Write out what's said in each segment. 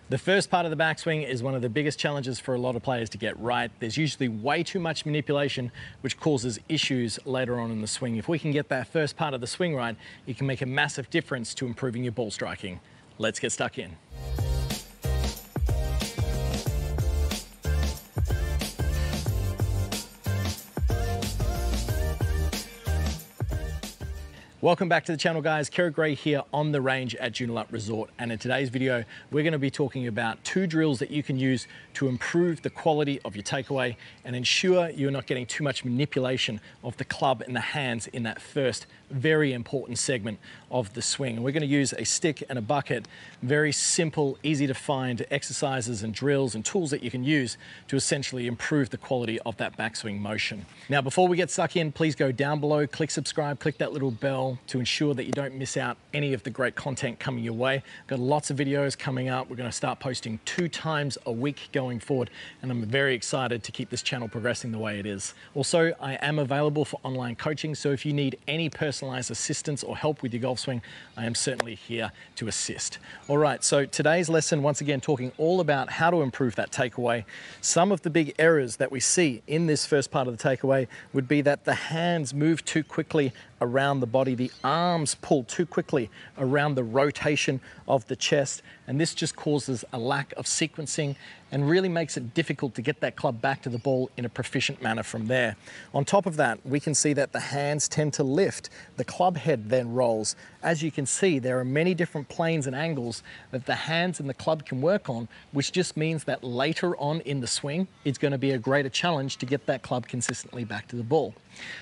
The first part of the backswing is one of the biggest challenges for a lot of players to get right. There's usually way too much manipulation, which causes issues later on in the swing. If we can get that first part of the swing right, it can make a massive difference to improving your ball striking. Let's get stuck in. Welcome back to the channel, guys. Kerrod here on the range at Joondalup Resort, and in today's video we're going to be talking about 2 drills that you can use to improve the quality of your takeaway and ensure you're not getting too much manipulation of the club and the hands in that first very important segment of the swing. And we're going to use a stick and a bucket, very simple, easy to find exercises and drills and tools that you can use to essentially improve the quality of that backswing motion. Now, before we get stuck in, please go down below, click subscribe, click that little bell to ensure that you don't miss out any of the great content coming your way. Got lots of videos coming up. We're going to start posting 2 times a week going forward, and I'm very excited to keep this channel progressing the way it is. Also, I am available for online coaching, so if you need any personalized assistance or help with your golf swing, I am certainly here to assist. All right, so today's lesson, once again, talking all about how to improve that takeaway. Some of the big errors that we see in this first part of the takeaway would be that the hands move too quickly around the body, the arms pull too quickly around the rotation of the chest, and this just causes a lack of sequencing and really makes it difficult to get that club back to the ball in a proficient manner from there. On top of that, we can see that the hands tend to lift, the club head then rolls. As you can see, there are many different planes and angles that the hands and the club can work on, which just means that later on in the swing, it's going to be a greater challenge to get that club consistently back to the ball.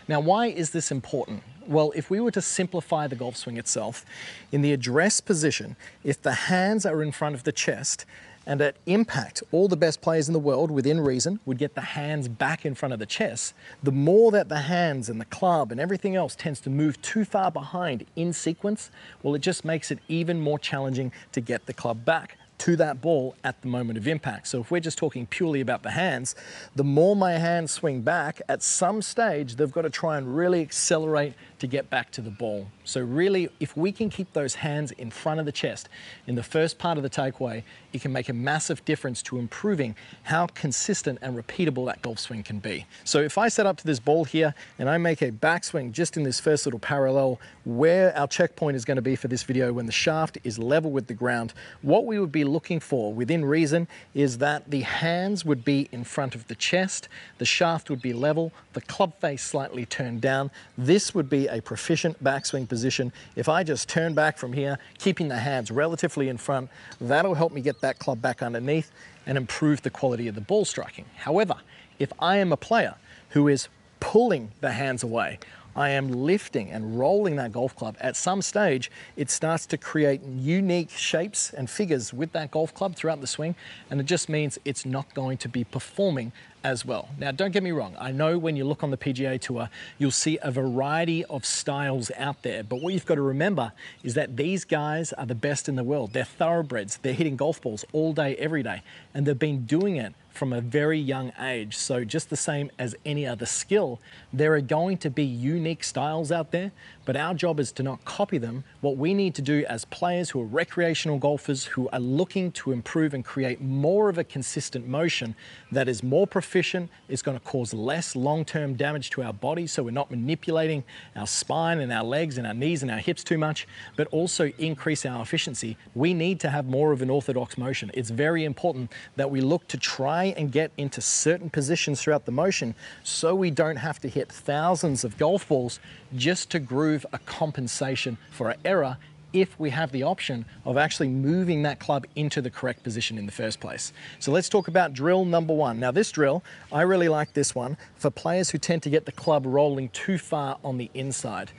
Now, why is this important? Well, if we were to simplify the golf swing itself, in the address position, if the hands are in front of the chest, and at impact, all the best players in the world, within reason, would get the hands back in front of the chest. The more that the hands and the club and everything else tends to move too far behind in sequence, well, it just makes it even more challenging to get the club back to that ball at the moment of impact. So if we're just talking purely about the hands, the more my hands swing back, at some stage, they've got to try and really accelerate to get back to the ball. So really, if we can keep those hands in front of the chest in the first part of the takeaway, it can make a massive difference to improving how consistent and repeatable that golf swing can be. So if I set up to this ball here and I make a backswing just in this first little parallel where our checkpoint is going to be for this video when the shaft is level with the ground, what we would be looking for within reason is that the hands would be in front of the chest, the shaft would be level, the club face slightly turned down. This would be a proficient backswing position. If I just turn back from here, keeping the hands relatively in front, that'll help me get that club back underneath and improve the quality of the ball striking. However, if I am a player who is pulling the hands away, I am lifting and rolling that golf club, at some stage, it starts to create unique shapes and figures with that golf club throughout the swing, and it just means it's not going to be performing as well. Now, don't get me wrong. I know when you look on the PGA Tour, you'll see a variety of styles out there, but what you've got to remember is that these guys are the best in the world. They're thoroughbreds. They're hitting golf balls all day, every day, and they've been doing it from a very young age. So just the same as any other skill, there are going to be unique styles out there, but our job is to not copy them. What we need to do as players who are recreational golfers who are looking to improve and create more of a consistent motion that is more proficient, is going to cause less long-term damage to our body, so we're not manipulating our spine and our legs and our knees and our hips too much, but also increase our efficiency. We need to have more of an orthodox motion. It's very important that we look to try and get into certain positions throughout the motion so we don't have to hit thousands of golf balls just to groove a compensation for an error if we have the option of actually moving that club into the correct position in the first place. So let's talk about drill number 1. Now, this drill, I really like this one for players who tend to get the club rolling too far on the inside.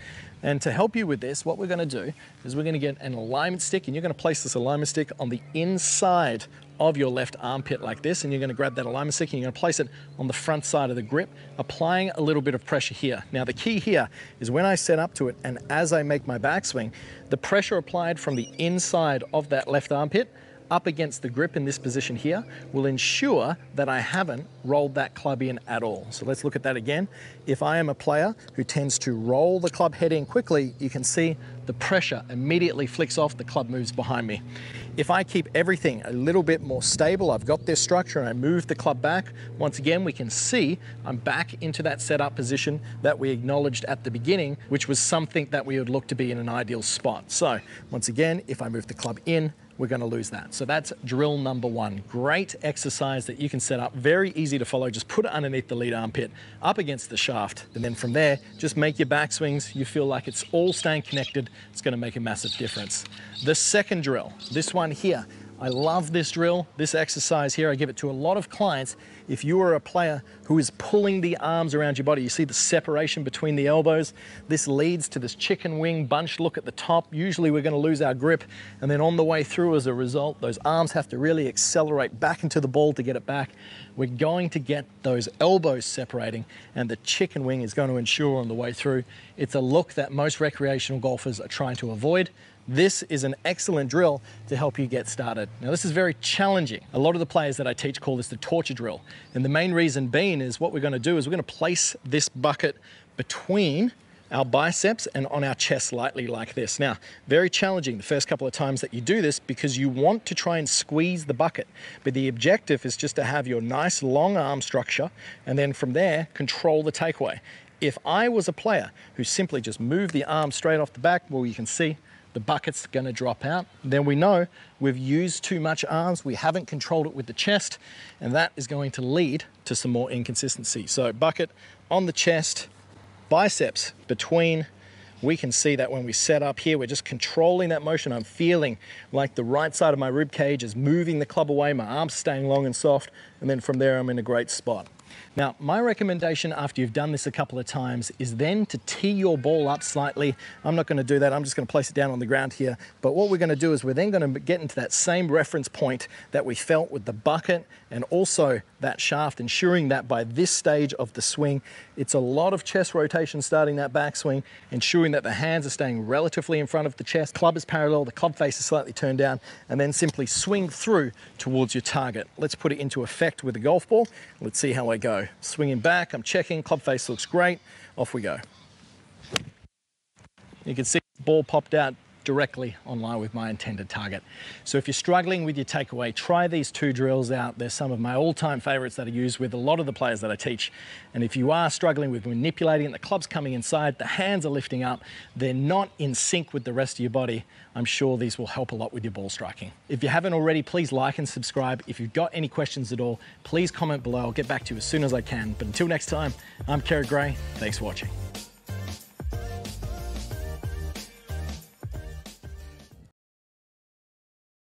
And to help you with this, what we're going to do is we're going to get an alignment stick, and you're going to place this alignment stick on the inside of your left armpit like this, and you're going to grab that alignment stick and you're going to place it on the front side of the grip, applying a little bit of pressure here. Now, the key here is when I set up to it and as I make my backswing, the pressure applied from the inside of that left armpit up against the grip in this position here will ensure that I haven't rolled that club in at all. So let's look at that again. If I am a player who tends to roll the club head in quickly, you can see the pressure immediately flicks off, the club moves behind me. If I keep everything a little bit more stable, I've got this structure and I move the club back, once again, we can see I'm back into that setup position that we acknowledged at the beginning, which was something that we would look to be in an ideal spot. So once again, if I move the club in, we're going to lose that. So that's drill number one. Great exercise that you can set up, very easy to follow. Just put it underneath the lead armpit, up against the shaft, and then from there, just make your backswings. You feel like it's all staying connected. It's going to make a massive difference. The second drill, this one here, I love this drill, this exercise here. I give it to a lot of clients. If you are a player who is pulling the arms around your body, you see the separation between the elbows. This leads to this chicken wing bunch look at the top. Usually we're going to lose our grip, and then on the way through as a result, those arms have to really accelerate back into the ball to get it back. We're going to get those elbows separating, and the chicken wing is going to ensure on the way through. It's a look that most recreational golfers are trying to avoid. This is an excellent drill to help you get started. Now, this is very challenging. A lot of the players that I teach call this the torture drill. And the main reason being is what we're going to do is we're going to place this bucket between our biceps and on our chest lightly like this. Now, very challenging the first couple of times that you do this because you want to try and squeeze the bucket. But the objective is just to have your nice long arm structure and then from there, control the takeaway. If I was a player who simply just moved the arm straight off the back, well, you can see the bucket's going to drop out. Then we know we've used too much arms, we haven't controlled it with the chest, and that is going to lead to some more inconsistency. So bucket on the chest, biceps between. We can see that when we set up here, we're just controlling that motion. I'm feeling like the right side of my rib cage is moving the club away, my arms staying long and soft, and then from there I'm in a great spot. Now, my recommendation after you've done this a couple of times is then to tee your ball up slightly. I'm not going to do that. I'm just going to place it down on the ground here. But what we're going to do is we're then going to get into that same reference point that we felt with the bucket and also that shaft, ensuring that by this stage of the swing, it's a lot of chest rotation starting that backswing, ensuring that the hands are staying relatively in front of the chest, club is parallel, the club face is slightly turned down, and then simply swing through towards your target. Let's put it into effect with the golf ball. Let's see how I go. Swinging back, I'm checking, club face looks great, off we go. You can see the ball popped out directly on line with my intended target. So if you're struggling with your takeaway, try these two drills out. They're some of my all-time favorites that I use with a lot of the players that I teach. And if you are struggling with manipulating, the club's coming inside, the hands are lifting up, they're not in sync with the rest of your body, I'm sure these will help a lot with your ball striking. If you haven't already, please like and subscribe. If you've got any questions at all, please comment below. I'll get back to you as soon as I can. But until next time, I'm Kerrod. Thanks for watching.